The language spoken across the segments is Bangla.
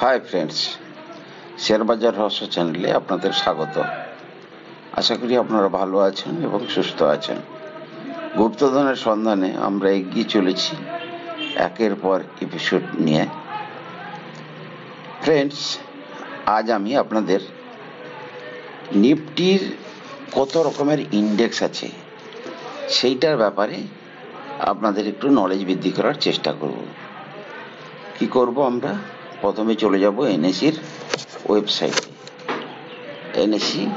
হাই ফ্রেন্ডস, শেয়ার বাজার রহস্য চ্যানেলে আপনাদের স্বাগত। আশা করি আপনারা ভালো আছেন এবং সুস্থ আছেন। গুপ্তধনের সন্ধানে আমরা এগিয়ে চলেছি একের পর এপিসোড নিয়ে। ফ্রেন্ডস, আজ আমি আপনাদের নিফটির কত রকমের ইন্ডেক্স আছে সেইটার ব্যাপারে আপনাদের একটু নলেজ বৃদ্ধি করার চেষ্টা করব। কি করব, আমরা প্রথমে চলে যাব এনএসির ওয়েবসাইটে। এনএসির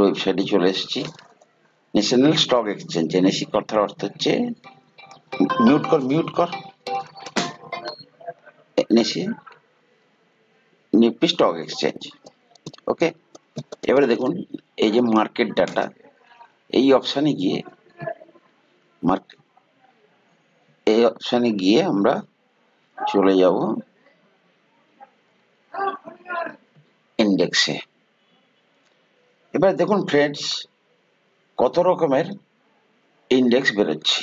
ওয়েবসাইটে চলে এসেছি। ন্যাশনাল স্টক এক্সচেঞ্জ, এনএসি কথার অর্থ হচ্ছে মিউট কর এনএসি নিফটি স্টক এক্সচেঞ্জ। ওকে, এবারে দেখুন এই যে মার্কেট ডাটা, এই অপশানে গিয়ে আমরা চলে যাব ইন্ডেক্সে। এবার দেখুন ফ্রেন্ডস, কত রকমের ইন্ডেক্স বেরোচ্ছে।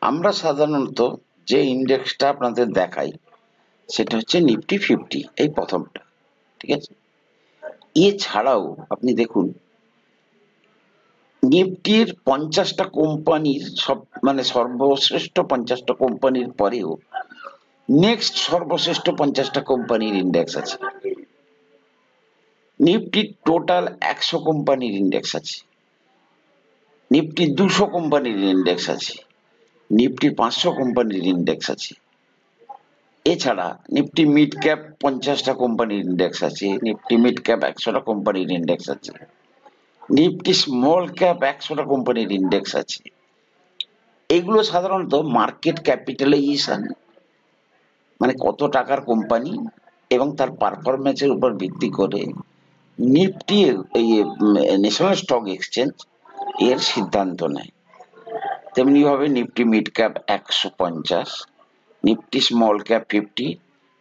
আমরা সাধারণত যে ইন্ডেক্সটা আপনাদের দেখাই সেটা হচ্ছে নিফটি 50, এই প্রথমটা, ঠিক আছে। এছাড়াও আপনি দেখুন নিফটির 50টা কোম্পানির সর্বশ্রেষ্ঠ 50টা কোম্পানির পরেও নেক্সট সর্বশ্রেষ্ঠ 50টা কোম্পানির ইন্ডেক্স আছে। নিফটির টোটাল 100 কোম্পানির ইন্ডেক্স আছে, নিফটি 200 কোম্পানির ইন্ডেক্স আছে, নিফটি 500 কোম্পানির ইন্ডেক্স আছে। এছাড়া নিফটি মিড ক্যাপ 50টা কোম্পানির ইন্ডেক্স আছে, নিফটি মিড ক্যাপ 100টা কোম্পানির ইন্ডেক্স আছে, নিফটি স্মল ক্যাপ 100টা কোম্পানির ইন্ডেক্স আছে। এগুলো সাধারণত মার্কেট ক্যাপিটালাইজেশন, মানে কত টাকার কোম্পানি এবং তার পারফরমেন্সের উপর ভিত্তি করে নিফটি ন্যাশনাল স্টক এক্সচেঞ্জ এর সিদ্ধান্ত নেয়। তেমনি ভাবে Nifty mid cap 150, Nifty small cap 50,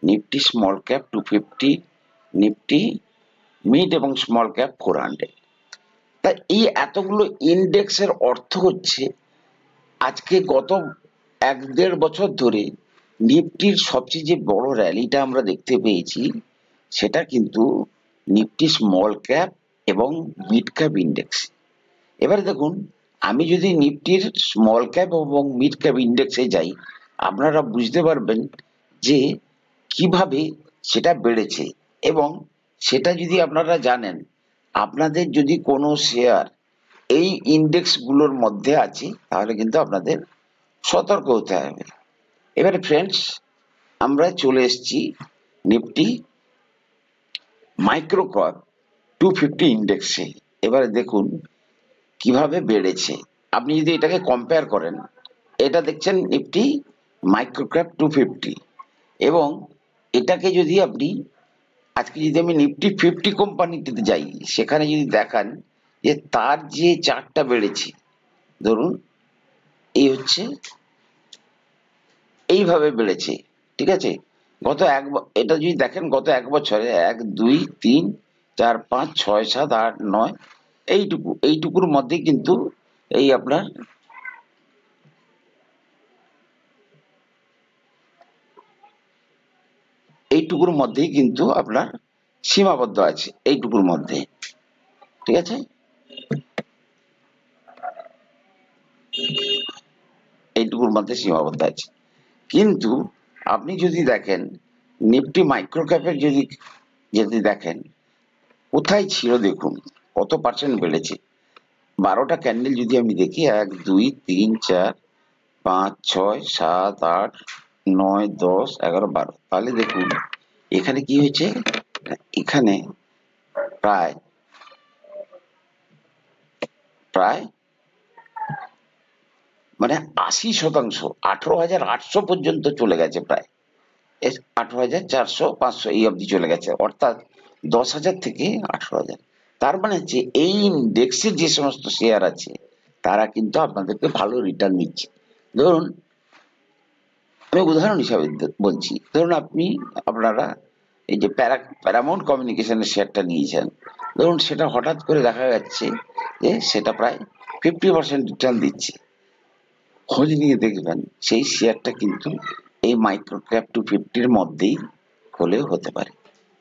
Nifty small cap 250, Nifty mid এবং স্মল ক্যাপ 400। তা এই এতগুলো ইন্ডেক্সের অর্থ হচ্ছে আজকে গত 1-1.5 বছর ধরে নিফটির সবচেয়ে যে বড় র্যালিটা আমরা দেখতে পেয়েছি সেটা কিন্তু নিফটি স্মল ক্যাপ এবং মিড ক্যাপ ইন্ডেক্স। এবারে দেখুন, আমি যদি নিফটির স্মল ক্যাপ এবং মিড ক্যাপ ইন্ডেক্সে যাই, আপনারা বুঝতে পারবেন যে কিভাবে সেটা বেড়েছে। এবং সেটা যদি আপনারা জানেন, আপনাদের যদি কোনো শেয়ার এই ইন্ডেক্সগুলোর মধ্যে আছে তাহলে কিন্তু আপনাদের সতর্ক হতে হবে। এবারে ফ্রেন্ডস, আমরা চলে এসেছি নিফটি মাইক্রো ক্যাপ 250 ইন্ডেক্সে। এবারে দেখুন কিভাবে বেড়েছে। আপনি যদি এটাকে কম্পেয়ার করেন, এটা দেখছেন নিফটি মাইক্রো ক্যাপ 250, এবং এটাকে যদি আপনি আজকে যদি আমি নিফটি 50 কোম্পানিতে যাই, সেখানে যদি দেখান যে তার যে চার্টটা বেড়েছে, ধরুন এই হচ্ছে এইভাবে বেড়েছে, ঠিক আছে। এটা যদি দেখেন গত 1 বছরে 1, 2, 3, 4, 5, 6, 7, 8, 9 এইটুকুর মধ্যে কিন্তু এই আপনার এইটুকুর মধ্যেই কিন্তু আপনার সীমাবদ্ধ আছে, এইটুকুর মধ্যে, ঠিক আছে। এইটুকুর মধ্যে সীমাবদ্ধ আছে। কিন্তু আপনি যদি দেখেন নিফটি মাইক্রো ক্যাপের যদি দেখেন কোথায় ছিল, দেখুন কত পার্সেন্ট বেড়েছে। 12টা ক্যান্ডেল যদি আমি দেখি, 1, 2, 3, 4, 5, 6, 7, 8, 9, 10, 11, 12, তাহলে দেখুন এখানে কি হয়েছে, এখানে প্রায় মানে 80%, 18,800 পর্যন্ত চলে গেছে, প্রায় 18,400, 500 এই অবধি চলে গেছে, অর্থাৎ 10,000 থেকে 18,000। তার মানে হচ্ছে এই ইন্ডেক্সে যে সমস্ত শেয়ার আছে তারা কিন্তু আপনাদেরকে ভালো রিটার্ন দিচ্ছে। ধরুন আমি উদাহরণ হিসাবে বলছি, ধরুন আপনারা এই যে প্যারামাউন্ট কমিউনিকেশনের শেয়ারটা নিয়েছেন, ধরুন সেটা হঠাৎ করে দেখা যাচ্ছে যে সেটা প্রায় 50% রিটার্ন দিচ্ছে। খোঁজ নিয়ে দেখবেন সেই শেয়ারটা কিন্তু এই মাইক্রো ক্যাপ 250 মধ্যেই হলেও হতে পারে।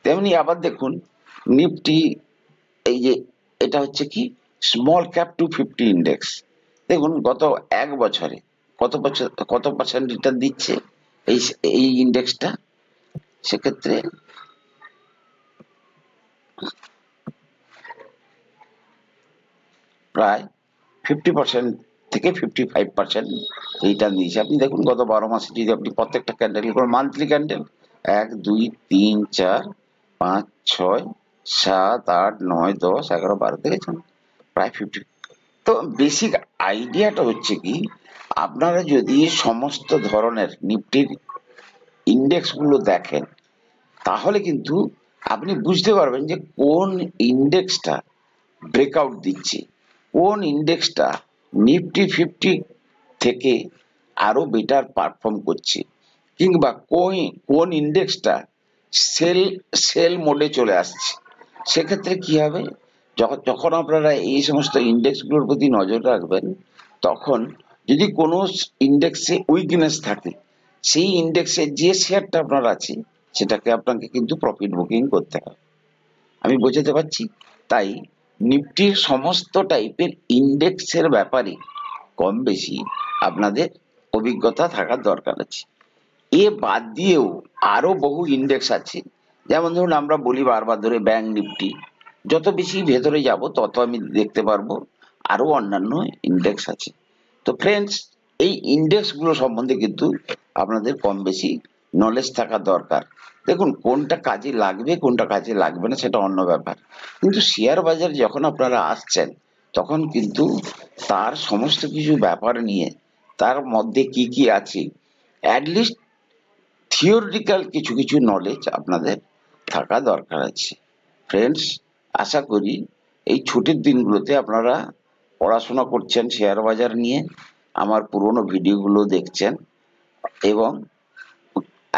তেমনি আবার দেখুন নিফটি, এই যে এটা হচ্ছে কি স্মল ক্যাপ 250 ইন্ডেক্স। দেখুন গত এক বছরে কত পার্সেন্ট রিটার্ন দিচ্ছে এই এই ইন্ডেক্সটা। সেক্ষেত্রে প্রায় 50% থেকে 55% রিটার্ন দিয়েছে। আপনি দেখুন গত 12 মাসে যদি আপনি প্রত্যেকটা ক্যান্ডেল করে মান্থলি ক্যান্ডেল 1 2 3 4 5 6 7 8 9 10 11 12 দেখেছেন প্রায় 50। তো বেসিক আইডিয়াটা হচ্ছে কি, আপনারা যদি সমস্ত ধরনের নিফটির ইন্ডেক্স গুলো দেখেন তাহলে কিন্তু আপনি বুঝতে পারবেন যে কোন ইন্ডেক্সটা ব্রেকআউট দিচ্ছে, কোন ইন্ডেক্সটা নিফটি 50 থেকে আরো বেটার পারফর্ম করছে, কিংবা কোন ইন্ডেক্সটা সেল মোডে চলে আসছে। সেক্ষেত্রে কি হবে, যখন আপনারা এই সমস্ত ইন্ডেক্স গুলোর প্রতি নজর রাখবেন, তখন যদি কোনো ইন্ডেক্সে উইকনেস থাকে, সেই ইন্ডেক্সের যে শেয়ারটা আপনার আছে সেটাকে আপনাকে কিন্তু প্রফিট বুকিং করতে হবে। আমি বোঝাতে পারছি? তাই নিফটির সমস্ত টাইপের ইন্ডেক্সের ব্যাপারে কম বেশি আপনাদের অভিজ্ঞতা থাকার দরকার আছে। এ বাদ দিয়েও আরো বহু ইন্ডেক্স আছে, যেমন ধরুন আমরা বলি বারবার ধরে ব্যাংক নিফটি। যত বেশি ভেতরে যাব তত আমি দেখতে পারবো আরো অন্যান্য ইন্ডেক্স আছে। তো ফ্রেন্ডস, এই ইন্ডেক্স গুলো সম্বন্ধে কিন্তু আপনাদের কম বেশি নলেজ থাকা দরকার। দেখুন কোনটা কাজে লাগবে কোনটা কাজে লাগবে না সেটা অন্য ব্যাপার, কিন্তু শেয়ার বাজার যখন আপনারা আসছেন তখন কিন্তু তার সমস্ত কিছু ব্যাপার নিয়ে, তার মধ্যে কি কি আছে, অ্যাটলিস্ট থিওরিটিক্যাল কিছু কিছু নলেজ আপনাদের থাকা দরকার আছে। ফ্রেন্ডস, আশা করি এই ছুটির দিনগুলোতে আপনারা পড়াশোনা করছেন শেয়ার বাজার নিয়ে, আমার পুরনো ভিডিওগুলো দেখছেন এবং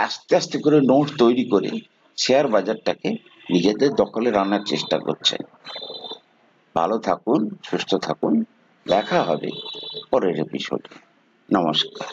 আস্তে আস্তে করে নোট তৈরি করে শেয়ার বাজারটাকে নিজেদের দখলে আনার চেষ্টা করছেন। ভালো থাকুন, সুস্থ থাকুন, দেখা হবে পরের এপিসোডে। নমস্কার।